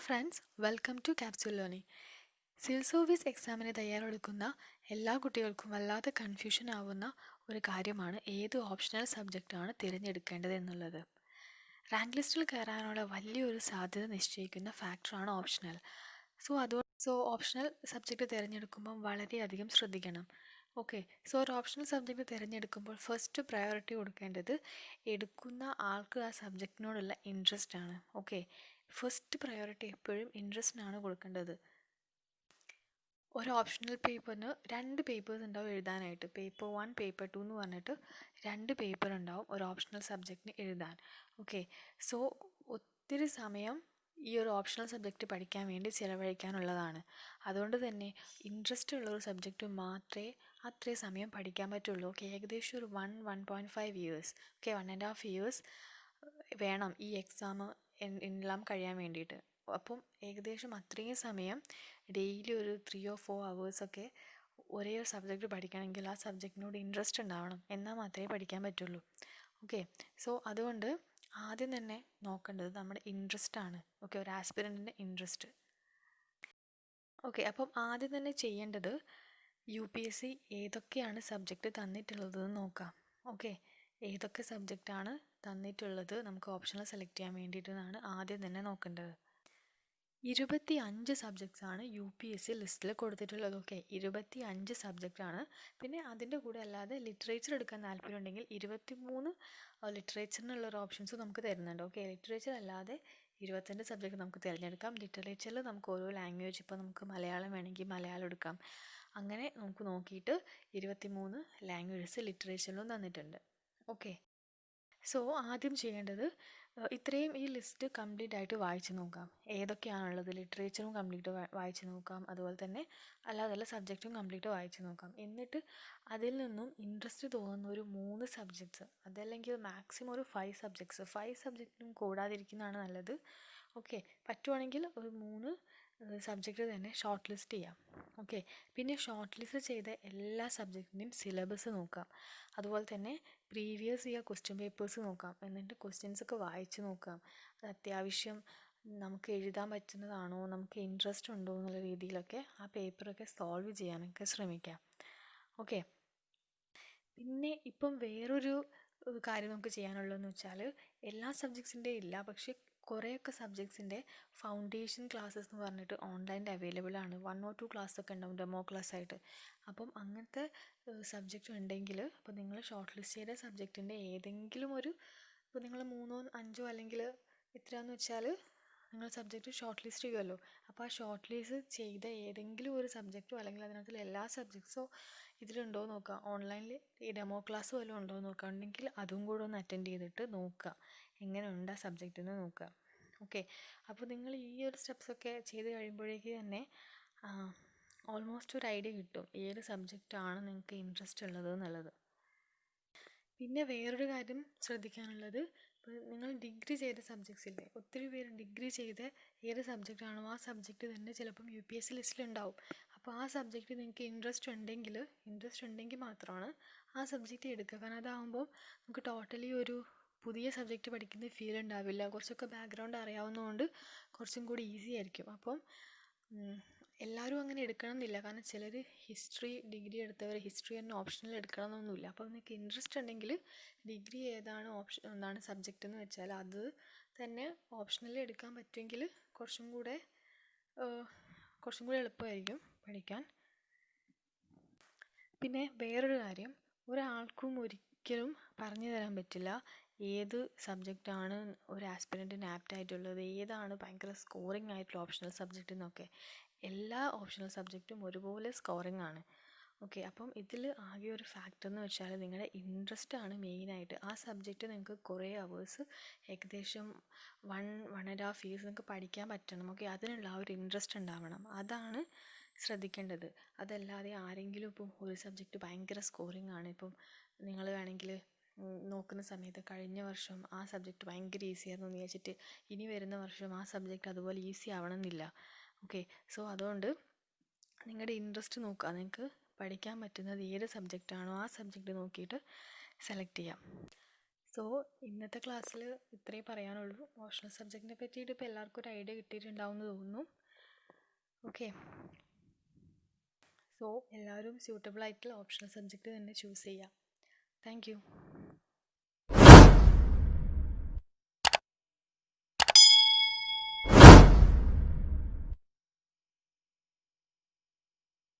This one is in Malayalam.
Friends, welcome to capsule learning. Civil service എക്സാമിന് തയ്യാറെടുക്കുന്ന എല്ലാ കുട്ടികൾക്കും വല്ലാതെ കൺഫ്യൂഷൻ ആവുന്ന ഒരു കാര്യമാണ് ഏത് ഓപ്ഷണൽ സബ്ജക്റ്റാണ് തിരഞ്ഞെടുക്കേണ്ടത് എന്നുള്ളത്. റാങ്ക് ലിസ്റ്റിൽ കയറാനുള്ള വലിയൊരു സാധ്യത നിശ്ചയിക്കുന്ന ഫാക്ടറാണ് ഓപ്ഷണൽ. സോ ഓപ്ഷണൽ സബ്ജക്റ്റ് തിരഞ്ഞെടുക്കുമ്പോൾ വളരെയധികം ശ്രദ്ധിക്കണം. ഒരു ഓപ്ഷണൽ സബ്ജക്റ്റ് തിരഞ്ഞെടുക്കുമ്പോൾ ഫസ്റ്റ് പ്രയോറിറ്റി കൊടുക്കേണ്ടത് എടുക്കുന്ന ആൾക്ക് ആ സബ്ജക്റ്റിനോടുള്ള ഇൻട്രസ്റ്റ് ആണ്. ഫസ്റ്റ് പ്രയോറിറ്റി എപ്പോഴും ഇൻട്രസ്റ്റിനാണ് കൊടുക്കേണ്ടത്. ഒരു ഓപ്ഷണൽ പേപ്പറിന് 2 പേപ്പേഴ്സ് ഉണ്ടാവും എഴുതാനായിട്ട്. പേപ്പർ 1, പേപ്പർ 2 എന്ന് പറഞ്ഞിട്ട് 2 പേപ്പർ ഉണ്ടാവും ഒരു ഓപ്ഷണൽ സബ്ജക്റ്റിന് എഴുതാൻ. സോ ഒത്തിരി സമയം ഈ ഒരു ഓപ്ഷണൽ സബ്ജക്റ്റ് പഠിക്കാൻ വേണ്ടി ചിലവഴിക്കാനുള്ളതാണ്. അതുകൊണ്ട് തന്നെ ഇൻട്രസ്റ്റ് ഉള്ള ഒരു സബ്ജക്റ്റ് മാത്രമേ അത്രയും സമയം പഠിക്കാൻ പറ്റുള്ളൂ. ഏകദേശം ഒരു 1.5 ഇയേഴ്സ് 1.5 ഇയേഴ്സ് വേണം ഈ എക്സാം എല്ലാം കഴിയാൻ വേണ്ടിയിട്ട്. അപ്പം ഏകദേശം അത്രയും സമയം ഡെയിലി ഒരു 3 or 4 hours ഒരേ ഒരു സബ്ജക്റ്റ് പഠിക്കണമെങ്കിൽ ആ സബ്ജക്റ്റിനോട് ഇൻട്രസ്റ്റ് ഉണ്ടാവണം, എന്നാൽ മാത്രമേ പഠിക്കാൻ പറ്റുള്ളൂ. സോ അതുകൊണ്ട് ആദ്യം തന്നെ നോക്കേണ്ടത് നമ്മുടെ ഇൻട്രസ്റ്റ് ആണ്. ഒരു ആസ്പിരൻറ്റിൻ്റെ ഇൻട്രസ്റ്റ്. അപ്പം ആദ്യം തന്നെ ചെയ്യേണ്ടത് UPSC ഏതൊക്കെയാണ് സബ്ജക്റ്റ് തന്നിട്ടുള്ളതെന്ന് നോക്കാം. ഏതൊക്കെ സബ്ജക്റ്റാണ് തന്നിട്ടുള്ളത് നമുക്ക് ഓപ്ഷണൽ സെലക്ട് ചെയ്യാൻ വേണ്ടിയിട്ടാണ് ആദ്യം തന്നെ നോക്കേണ്ടത്. 25 സബ്ജക്ട്സാണ് UPSC ലിസ്റ്റിൽ കൊടുത്തിട്ടുള്ളത്. 25 സബ്ജക്റ്റാണ്. പിന്നെ അതിൻ്റെ കൂടെ അല്ലാതെ ലിറ്ററേച്ചർ എടുക്കാൻ താല്പര്യം ഉണ്ടെങ്കിൽ 23 ലിറ്ററേച്ചറിനുള്ളൊരു ഓപ്ഷൻസ് നമുക്ക് തരുന്നുണ്ട്. ലിറ്ററേച്ചർ അല്ലാതെ 25 സബ്ജക്റ്റ് നമുക്ക് തിരഞ്ഞെടുക്കാം. ലിറ്ററേച്ചറിൽ നമുക്ക് ഓരോ ലാംഗ്വേജ്, ഇപ്പോൾ നമുക്ക് മലയാളം വേണമെങ്കിൽ മലയാളം എടുക്കാം. അങ്ങനെ നമുക്ക് നോക്കിയിട്ട് 23 ലാംഗ്വേജസ് ലിറ്ററേച്ചറിലും തന്നിട്ടുണ്ട്. സോ ആദ്യം ചെയ്യേണ്ടത് ഇത്രയും ഈ ലിസ്റ്റ് കംപ്ലീറ്റ് ആയിട്ട് വായിച്ച് നോക്കാം. ഏതൊക്കെയാണുള്ളത് ലിറ്ററേച്ചറും കംപ്ലീറ്റ് വായിച്ച് നോക്കാം. അതുപോലെ തന്നെ അല്ലാതെ സബ്ജക്റ്റും കംപ്ലീറ്റ് വായിച്ച് നോക്കാം. എന്നിട്ട് അതിൽ നിന്നും ഇൻട്രസ്റ്റ് തോന്നുന്ന ഒരു 3 സബ്ജക്ട്സ്, അതല്ലെങ്കിൽ മാക്സിമം ഒരു 5 സബ്ജക്ട്സ്, 5 സബ്ജക്റ്റും കൂടാതിരിക്കുന്നതാണ് നല്ലത്. പറ്റുവാണെങ്കിൽ ഒരു 3 സബ്ജക്റ്റ് തന്നെ ഷോർട്ട് ലിസ്റ്റ് ചെയ്യാം. പിന്നെ ഷോർട്ട് ലിസ്റ്റ് ചെയ്ത എല്ലാ സബ്ജക്റ്റിൻ്റെയും സിലബസ് നോക്കാം. അതുപോലെ തന്നെ പ്രീവിയസ് ഇയർ ക്വസ്റ്റ്യൻ പേപ്പേഴ്സ് നോക്കാം. എന്നിട്ട് ക്വസ്റ്റ്യൻസൊക്കെ വായിച്ച് നോക്കാം. അത് അത്യാവശ്യം നമുക്ക് എഴുതാൻ പറ്റുന്നതാണോ, നമുക്ക് ഇൻട്രസ്റ്റ് ഉണ്ടോ എന്നുള്ള രീതിയിലൊക്കെ ആ പേപ്പറൊക്കെ സോൾവ് ചെയ്യാനൊക്കെ ശ്രമിക്കാം. പിന്നെ ഇപ്പം വേറൊരു കാര്യം നമുക്ക് ചെയ്യാനുള്ളതെന്ന് വെച്ചാൽ, എല്ലാ സബ്ജക്ട്സിൻ്റെയും ഇല്ല, പക്ഷേ കുറേയൊക്കെ സബ്ജക്ട്സിൻ്റെ ഫൗണ്ടേഷൻ ക്ലാസ്സസ് എന്ന് പറഞ്ഞിട്ട് ഓൺലൈനിൽ അവൈലബിൾ ആണ്. 1 or 2 ക്ലാസ്സൊക്കെ ഉണ്ടാവും ഡെമോ ക്ലാസ് ആയിട്ട്. അപ്പം അങ്ങനത്തെ സബ്ജക്റ്റ് ഉണ്ടെങ്കിൽ, അപ്പോൾ നിങ്ങൾ ഷോർട്ട് ലിസ്റ്റ് ചെയ്ത സബ്ജക്റ്റിൻ്റെ ഏതെങ്കിലും ഒരു, ഇപ്പോൾ നിങ്ങൾ 3 or 5 അല്ലെങ്കിൽ എത്രയാണെന്ന് വെച്ചാൽ നിങ്ങൾ സബ്ജക്റ്റ് ഷോർട്ട് ലിസ്റ്റ് ചെയ്യുമല്ലോ. അപ്പോൾ ആ ഷോർട്ട് ലിസ്റ്റ് ചെയ്ത ഏതെങ്കിലും ഒരു സബ്ജക്റ്റോ അല്ലെങ്കിൽ അതിനകത്തുള്ള എല്ലാ സബ്ജക്ട്സോ ഇതിലുണ്ടോ എന്ന് നോക്കുക. ഓൺലൈനിൽ ഈ ഡെമോ ക്ലാസ് വല്ലതും ഉണ്ടോ എന്ന് നോക്കുക. ഉണ്ടെങ്കിൽ അതും കൂടെ ഒന്ന് അറ്റൻഡ് ചെയ്തിട്ട് നോക്കുക, എങ്ങനെ ഉണ്ട് ആ സബ്ജക്റ്റ് എന്ന് നോക്കുക. അപ്പോൾ നിങ്ങൾ ഈ ഒരു സ്റ്റെപ്സൊക്കെ ചെയ്ത് കഴിയുമ്പോഴേക്ക് തന്നെ ഓൾമോസ്റ്റ് ഒരു ഐഡിയ കിട്ടും ഏത് സബ്ജക്റ്റാണ് നിങ്ങൾക്ക് ഇൻട്രസ്റ്റ് ഉള്ളത് എന്നുള്ളത്. പിന്നെ വേറൊരു കാര്യം ശ്രദ്ധിക്കാനുള്ളത്, ഇപ്പോൾ നിങ്ങൾ ഡിഗ്രി ചെയ്ത സബ്ജക്ട്സ് ഇല്ലേ, ഒത്തിരി പേര് ഡിഗ്രി ചെയ്ത ഏത് സബ്ജക്റ്റാണോ ആ സബ്ജക്റ്റ് തന്നെ ചിലപ്പം UPSC ലിസ്റ്റിലുണ്ടാവും. അപ്പോൾ ആ സബ്ജക്റ്റ് നിങ്ങൾക്ക് ഇൻട്രസ്റ്റ് ഉണ്ടെങ്കിൽ മാത്രമാണ് ആ സബ്ജക്റ്റ് എടുക്കുക. കാരണം അതാകുമ്പോൾ നമുക്ക് ടോട്ടലി ഒരു പുതിയ സബ്ജക്റ്റ് പഠിക്കുന്ന ഫീൽ ഉണ്ടാവില്ല. കുറച്ചൊക്കെ ബാക്ക്ഗ്രൗണ്ട് അറിയാവുന്നതുകൊണ്ട് കുറച്ചും കൂടി ഈസി ആയിരിക്കും. അപ്പം എല്ലാവരും അങ്ങനെ എടുക്കണം എന്നില്ല. കാരണം ചിലർ ഡിഗ്രി എടുത്തവർ ഹിസ്റ്ററി തന്നെ ഓപ്ഷണൽ എടുക്കണമെന്നൊന്നുമില്ല. അപ്പോൾ നിങ്ങൾക്ക് ഇൻട്രസ്റ്റ് ഉണ്ടെങ്കിൽ ഡിഗ്രി എന്താണ് സബ്ജക്റ്റ് എന്ന് വെച്ചാൽ അത് തന്നെ ഓപ്ഷണൽ എടുക്കാൻ പറ്റുമെങ്കിൽ കുറച്ചും കൂടെ എളുപ്പമായിരിക്കും പഠിക്കാൻ. പിന്നെ വേറൊരു കാര്യം, ഒരാൾക്കും ഒരിക്കലും പറഞ്ഞു തരാൻ പറ്റില്ല ഏത് സബ്ജക്റ്റാണ് ഒരു ആസ്പിരൻറ്റിന് ആപ്റ്റ് ആയിട്ടുള്ളത്, ഏതാണ് ഭയങ്കര സ്കോറിംഗ് ആയിട്ടുള്ള ഓപ്ഷണൽ സബ്ജക്റ്റ് എന്നൊക്കെ. എല്ലാ ഓപ്ഷണൽ സബ്ജക്റ്റും ഒരുപോലെ സ്കോറിംഗ് ആണ്. അപ്പം ഇതിൽ ആകെ ഒരു ഫാക്ടർ എന്ന് വെച്ചാൽ നിങ്ങളുടെ ഇൻട്രസ്റ്റ് ആണ് മെയിനായിട്ട്. ആ സബ്ജക്റ്റ് നിങ്ങൾക്ക് കുറേ അവേഴ്സ്, ഏകദേശം 1.5 years നിങ്ങൾക്ക് പഠിക്കാൻ പറ്റണം. അതിനുള്ള ആ ഒരു ഇൻട്രസ്റ്റ് ഉണ്ടാവണം. അതാണ് ശ്രദ്ധിക്കേണ്ടത്. അതല്ലാതെ ആരെങ്കിലും ഇപ്പം ഒരു സബ്ജക്റ്റ് ഭയങ്കര സ്കോറിംഗ് ആണ്, ഇപ്പം നിങ്ങൾ വേണമെങ്കിൽ നോക്കുന്ന സമയത്ത് കഴിഞ്ഞ വർഷം ആ സബ്ജക്റ്റ് ഭയങ്കര ഈസി ആയിരുന്നു എന്ന് വിചാരിച്ചിട്ട് ഇനി വരുന്ന വർഷം ആ സബ്ജക്റ്റ് അതുപോലെ ഈസി ആവണമെന്നില്ല. സോ അതുകൊണ്ട് നിങ്ങളുടെ ഇൻട്രസ്റ്റ് നോക്കുക. നിങ്ങൾക്ക് പഠിക്കാൻ പറ്റുന്നത് ഏത് സബ്ജക്റ്റാണോ ആ സബ്ജക്റ്റ് നോക്കിയിട്ട് സെലക്ട് ചെയ്യാം. സോ ഇന്നത്തെ ക്ലാസ്സിൽ ഇത്രേ പറയാനുള്ളൂ. ഓപ്ഷണൽ സബ്ജക്റ്റിനെ പറ്റിയിട്ട് ഇപ്പോൾ എല്ലാവർക്കും ഒരു ഐഡിയ കിട്ടിയിട്ടുണ്ടാവും എന്ന് തോന്നുന്നു. ഓക്കെ, സോ എല്ലാവരും സ്യൂട്ടബിൾ ആയിട്ടുള്ള ഓപ്ഷണൽ സബ്ജക്റ്റ് തന്നെ ചൂസ് ചെയ്യുക. Thank you.